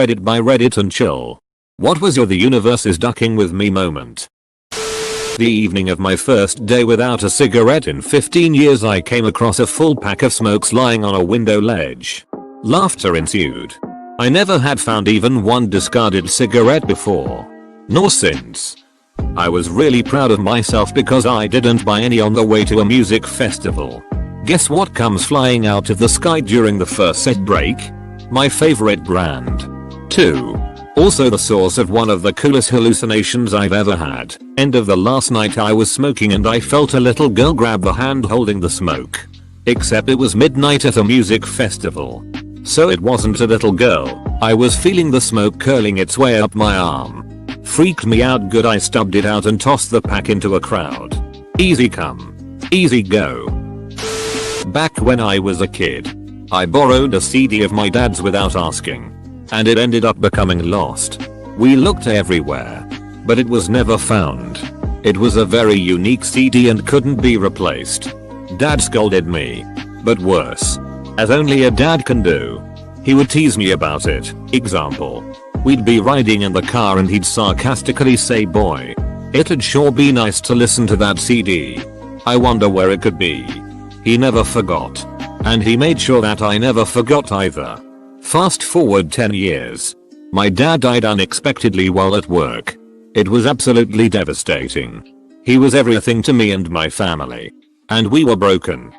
Reddit by Reddit and chill. What was your "the universe is ducking with me" moment? The evening of my first day without a cigarette in 15 years, I came across a full pack of smokes lying on a window ledge. Laughter ensued. I never had found even one discarded cigarette before. Nor since. I was really proud of myself because I didn't buy any on the way to a music festival. Guess what comes flying out of the sky during the first set break? My favorite brand. 2. Also the source of one of the coolest hallucinations I've ever had. End of the last night I was smoking and I felt a little girl grab the hand holding the smoke. Except it was midnight at a music festival. So it wasn't a little girl. I was feeling the smoke curling its way up my arm. Freaked me out good. I stubbed it out and tossed the pack into a crowd. Easy come. Easy go. Back when I was a kid, I borrowed a CD of my dad's without asking. And it ended up becoming lost. We looked everywhere. But it was never found. It was a very unique CD and couldn't be replaced. Dad scolded me. But worse. As only a dad can do. He would tease me about it. Example. We'd be riding in the car and he'd sarcastically say, "Boy, it'd sure be nice to listen to that CD. I wonder where it could be." He never forgot. And he made sure that I never forgot either. Fast forward 10 years. My dad died unexpectedly while at work. It was absolutely devastating. He was everything to me and my family. And we were broken.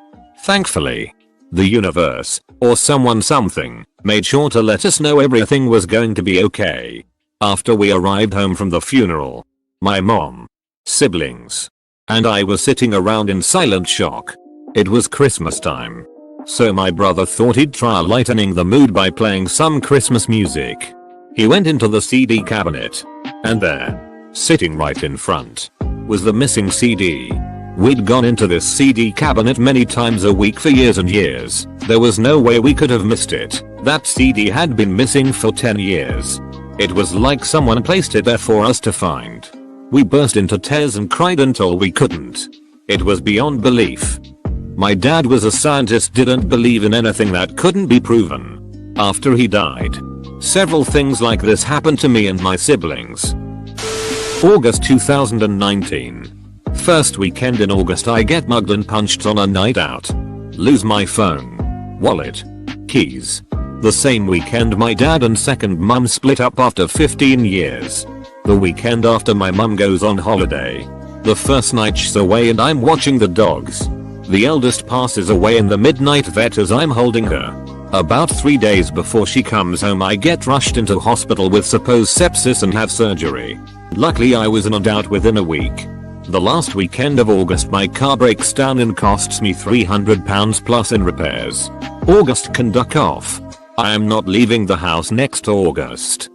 Thankfully, the universe, or someone something, made sure to let us know everything was going to be okay. After we arrived home from the funeral, my mom, siblings, and I were sitting around in silent shock. It was Christmas time. So my brother thought he'd try lightening the mood by playing some Christmas music. He went into the CD cabinet. And there, sitting right in front, was the missing CD. We'd gone into this CD cabinet many times a week for years and years. There was no way we could have missed it. That CD had been missing for 10 years. It was like someone placed it there for us to find. We burst into tears and cried until we couldn't. It was beyond belief. My dad was a scientist, didn't believe in anything that couldn't be proven. After he died, several things like this happened to me and my siblings. August 2019. First weekend in August, I get mugged and punched on a night out. Lose my phone, wallet, keys. The same weekend my dad and second mum split up after 15 years. The weekend after my mum goes on holiday. The first night she's away and I'm watching the dogs. The eldest passes away in the midnight vet as I'm holding her. About 3 days before she comes home I get rushed into hospital with supposed sepsis and have surgery. Luckily I was in and out within a week. The last weekend of August my car breaks down and costs me £300 plus in repairs. August can duck off. I am not leaving the house next August.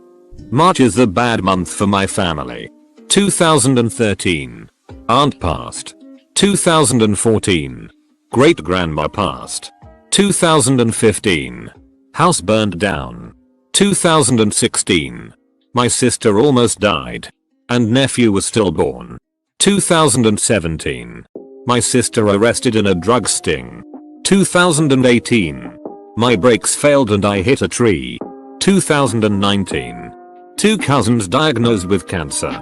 March is a bad month for my family. 2013. Aunt passed. 2014. Great grandma passed. 2015. House burned down. 2016. My sister almost died. And nephew was stillborn. 2017. My sister arrested in a drug sting. 2018. My brakes failed and I hit a tree. 2019. 2 cousins diagnosed with cancer.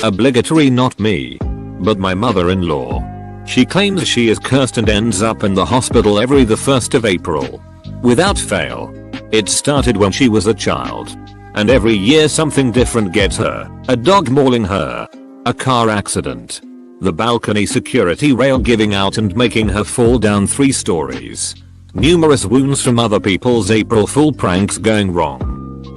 Obligatory not me, but my mother-in-law. She claims she is cursed and ends up in the hospital every the 1st of April. Without fail. It started when she was a child. And every year something different gets her. A dog mauling her. A car accident. The balcony security rail giving out and making her fall down 3 stories. Numerous wounds from other people's April Fool pranks going wrong.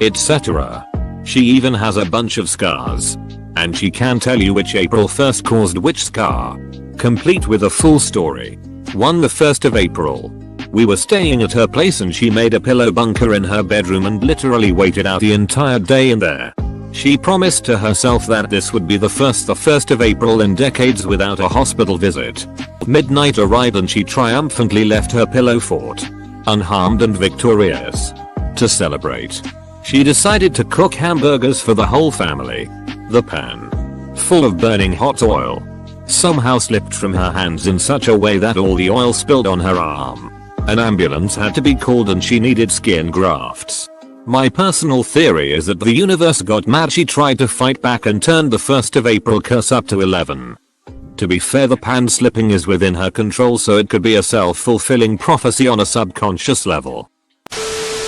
Etc. She even has a bunch of scars. And she can tell you which April 1st caused which scar. Complete with a full story. 1 the 1st of April. We were staying at her place and she made a pillow bunker in her bedroom and literally waited out the entire day in there. She promised to herself that this would be the 1st of April in decades without a hospital visit. Midnight arrived and she triumphantly left her pillow fort. Unharmed and victorious. To celebrate, she decided to cook hamburgers for the whole family. The pan, full of burning hot oil, somehow slipped from her hands in such a way that all the oil spilled on her arm. An ambulance had to be called and she needed skin grafts. My personal theory is that the universe got mad. She tried to fight back and turned the 1st of April curse up to 11. To be fair, the pan slipping is within her control, so it could be a self-fulfilling prophecy on a subconscious level.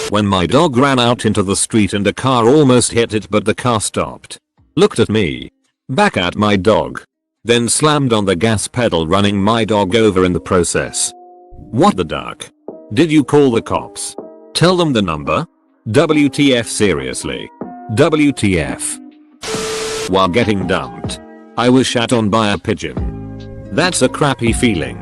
When my dog ran out into the street and a car almost hit it, but the car stopped, looked at me, back at my dog, then slammed on the gas pedal, running my dog over in the process. What the duck? Did you call the cops? Tell them the number? WTF, seriously? WTF. While getting dumped, I was shat on by a pigeon. That's a crappy feeling.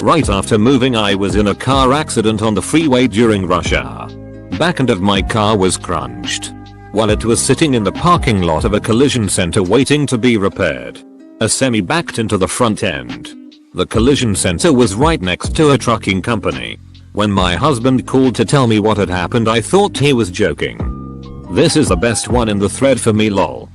Right after moving, I was in a car accident on the freeway during rush hour. Back end of my car was crunched while it was sitting in the parking lot of a collision center waiting to be repaired. A semi backed into the front end. The collision center was right next to a trucking company. When my husband called to tell me what had happened, I thought he was joking. This is the best one in the thread for me, lol.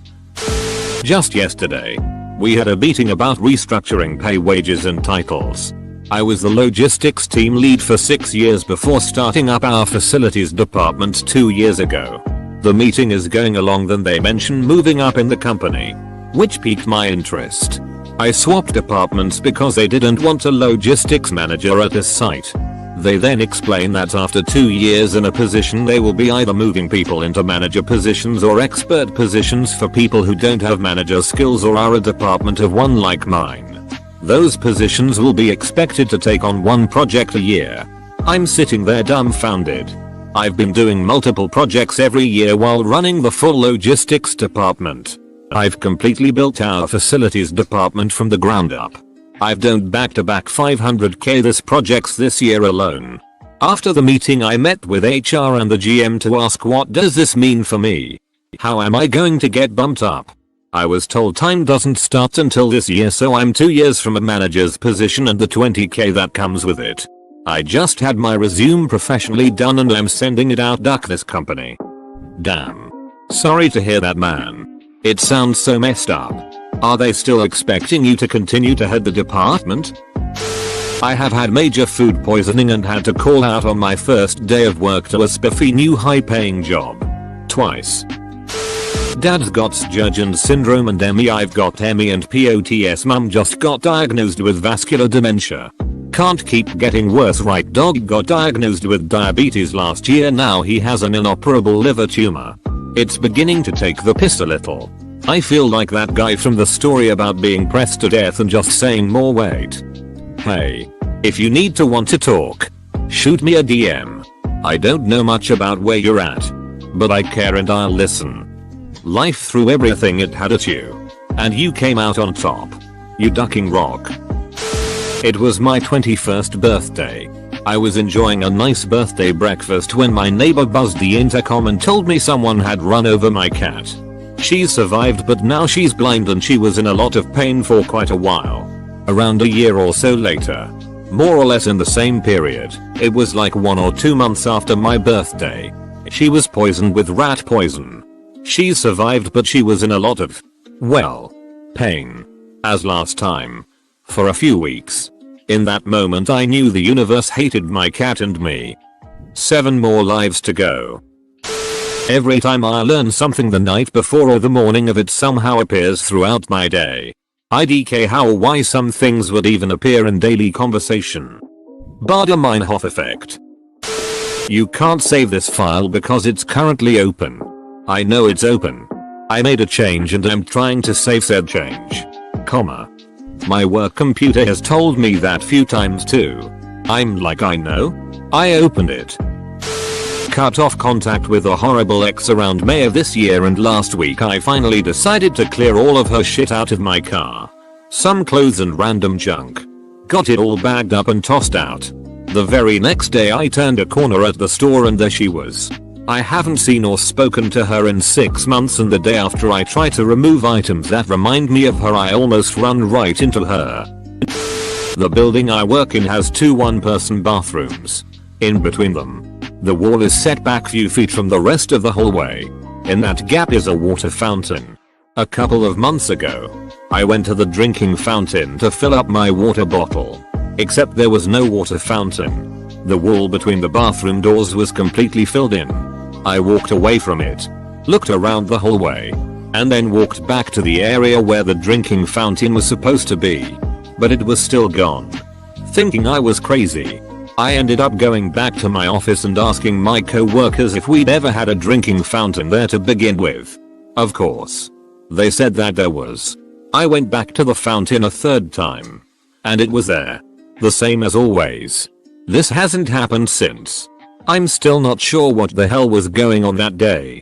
Just yesterday, we had a meeting about restructuring pay, wages and titles. I was the logistics team lead for 6 years before starting up our facilities department 2 years ago. The meeting is going along, then they mentioned moving up in the company, which piqued my interest. I swapped departments because they didn't want a logistics manager at this site. They then explain that after 2 years in a position, they will be either moving people into manager positions or expert positions for people who don't have manager skills or are a department of one like mine. Those positions will be expected to take on 1 project a year. I'm sitting there dumbfounded. I've been doing multiple projects every year while running the full logistics department. I've completely built our facilities department from the ground up. I've done back-to-back 500k this projects this year alone. After the meeting, I met with HR and the GM to ask, what does this mean for me? How am I going to get bumped up? I was told time doesn't start until this year, so I'm 2 years from a manager's position and the 20k that comes with it. I just had my resume professionally done and I'm sending it out. Duck this company. Damn. Sorry to hear that, man. It sounds so messed up. Are they still expecting you to continue to head the department? I have had major food poisoning and had to call out on my first day of work to a spiffy new high-paying job. Twice. Dad's got Sjögren's syndrome and ME. I've got ME and POTS. Mum just got diagnosed with vascular dementia. Can't keep getting worse, right? Dog got diagnosed with diabetes last year. Now he has an inoperable liver tumor. It's beginning to take the piss a little. I feel like that guy from the story about being pressed to death and just saying more weight. Hey, if you need to want to talk, shoot me a DM. I don't know much about where you're at, but I care and I'll listen. Life threw everything it had at you, and you came out on top. You ducking rock. It was my 21st birthday. I was enjoying a nice birthday breakfast when my neighbor buzzed the intercom and told me someone had run over my cat. She survived, but now she's blind and she was in a lot of pain for quite a while. Around a year or so later, more or less in the same period, it was like 1 or 2 months after my birthday, she was poisoned with rat poison. She survived, but she was in a lot of, well, pain. As last time. For a few weeks. In that moment I knew the universe hated my cat and me. 7 more lives to go. Every time I learn something the night before or the morning of, it somehow appears throughout my day. IDK how or why some things would even appear in daily conversation. Bader-Meinhof effect. You can't save this file because it's currently open. I know it's open. I made a change and I'm trying to save said change. Comma. My work computer has told me that few times too. I'm like, I know. I opened it. Cut off contact with a horrible ex around May of this year, and last week I finally decided to clear all of her shit out of my car. Some clothes and random junk. Got it all bagged up and tossed out. The very next day I turned a corner at the store and there she was. I haven't seen or spoken to her in 6 months, and the day after I try to remove items that remind me of her, I almost run right into her. The building I work in has 2 one-person bathrooms. In between them, the wall is set back few feet from the rest of the hallway. In that gap is a water fountain. A couple of months ago, I went to the drinking fountain to fill up my water bottle. Except there was no water fountain. The wall between the bathroom doors was completely filled in. I walked away from it, looked around the hallway, and then walked back to the area where the drinking fountain was supposed to be. But it was still gone. Thinking I was crazy, I ended up going back to my office and asking my co-workers if we'd ever had a drinking fountain there to begin with. Of course. They said that there was. I went back to the fountain a third time. And it was there. The same as always. This hasn't happened since. I'm still not sure what the hell was going on that day.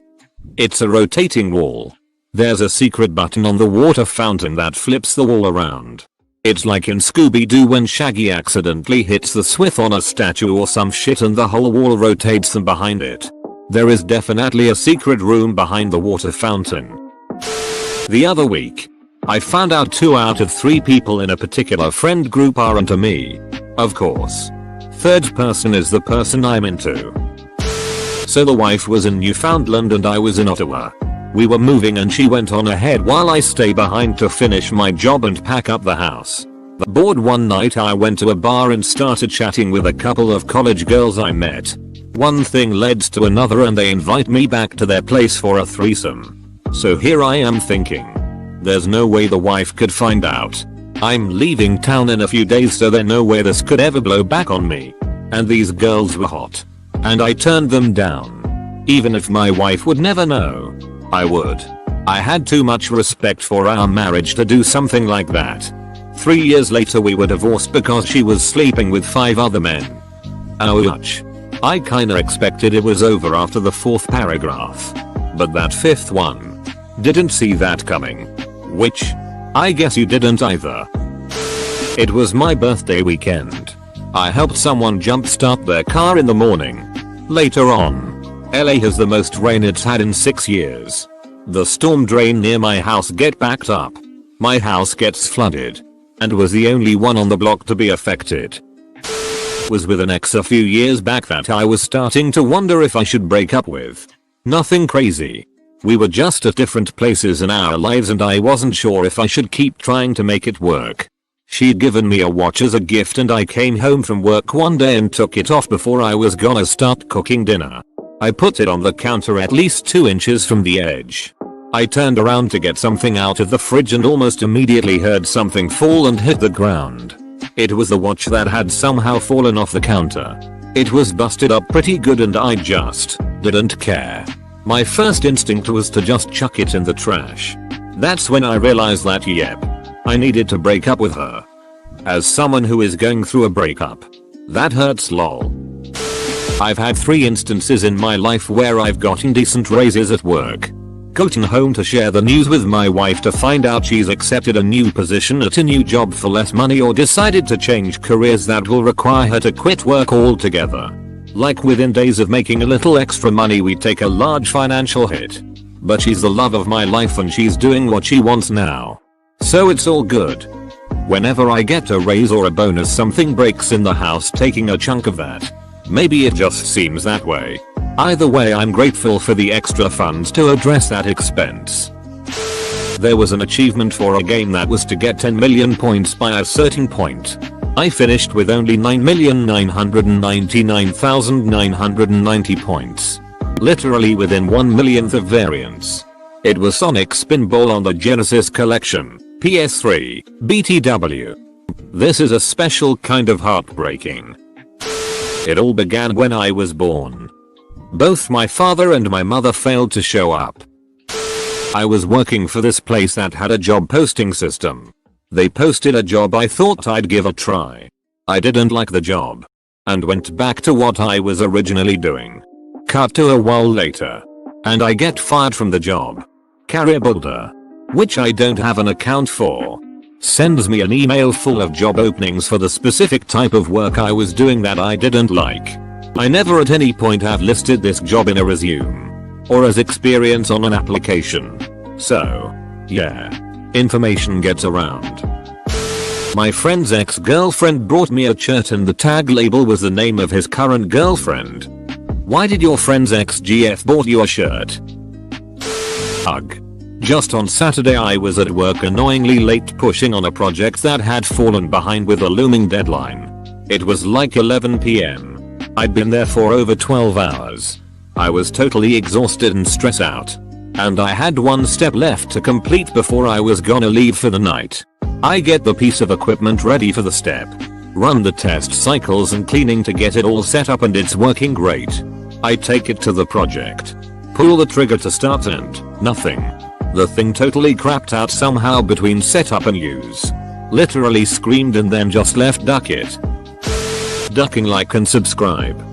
It's a rotating wall. There's a secret button on the water fountain that flips the wall around. It's like in Scooby-Doo when Shaggy accidentally hits the switch on a statue or some shit and the whole wall rotates from behind it. There is definitely a secret room behind the water fountain. The other week, I found out 2 out of 3 people in a particular friend group aren't to me. Of course. Third person is the person I'm into. So the wife was in Newfoundland and I was in Ottawa. We were moving and she went on ahead while I stay behind to finish my job and pack up the house. Bored one night I went to a bar and started chatting with a couple of college girls I met. One thing led to another and they invite me back to their place for a threesome. So here I am thinking, there's no way the wife could find out. I'm leaving town in a few days so there's no way this could ever blow back on me. And these girls were hot. And I turned them down. Even if my wife would never know. I would. I had too much respect for our marriage to do something like that. 3 years later we were divorced because she was sleeping with 5 other men. Ouch. I kinda expected it was over after the 4th paragraph. But that 5th one. Didn't see that coming. Which? I guess you didn't either. It was my birthday weekend. I helped someone jumpstart their car in the morning. Later on, LA has the most rain it's had in 6 years. The storm drain near my house get backed up. My house gets flooded. And was the only one on the block to be affected. Was with an ex a few years back that I was starting to wonder if I should break up with. Nothing crazy. We were just at different places in our lives and I wasn't sure if I should keep trying to make it work. She'd given me a watch as a gift and I came home from work one day and took it off before I was gonna start cooking dinner. I put it on the counter at least 2 inches from the edge. I turned around to get something out of the fridge and almost immediately heard something fall and hit the ground. It was the watch that had somehow fallen off the counter. It was busted up pretty good and I just didn't care. My first instinct was to just chuck it in the trash. That's when I realized that yep, I needed to break up with her. As someone who is going through a breakup, that hurts lol. I've had 3 instances in my life where I've gotten decent raises at work. Gotten home to share the news with my wife to find out she's accepted a new position at a new job for less money or decided to change careers that will require her to quit work altogether. Like within days of making a little extra money we take a large financial hit. But she's the love of my life and she's doing what she wants now. So it's all good. Whenever I get a raise or a bonus something breaks in the house taking a chunk of that. Maybe it just seems that way. Either way I'm grateful for the extra funds to address that expense. There was an achievement for a game that was to get 10 million points by a certain point. I finished with only 9,999,990 points. Literally within 1/1,000,000th of variance. It was Sonic Spinball on the Genesis Collection, PS3, BTW. This is a special kind of heartbreaking. It all began when I was born. Both my father and my mother failed to show up. I was working for this place that had a job posting system. They posted a job I thought I'd give a try. I didn't like the job. And went back to what I was originally doing. Cut to a while later. And I get fired from the job. Career builder. Which I don't have an account for. Sends me an email full of job openings for the specific type of work I was doing that I didn't like. I never at any point have listed this job in a resume. Or as experience on an application. So, yeah. Information gets around. My friend's ex-girlfriend brought me a shirt and the tag label was the name of his current girlfriend. Why did your friend's ex-GF bought you a shirt? Ugh. Just on Saturday I was at work annoyingly late pushing on a project that had fallen behind with a looming deadline. It was like 11 PM. I'd been there for over 12 hours. I was totally exhausted and stressed out. And I had one step left to complete before I was gonna leave for the night. I get the piece of equipment ready for the step. Run the test cycles and cleaning to get it all set up and it's working great. I take it to the project. Pull the trigger to start and nothing. The thing totally crapped out somehow between setup and use. Literally screamed and then just left duck it. Ducking like and subscribe.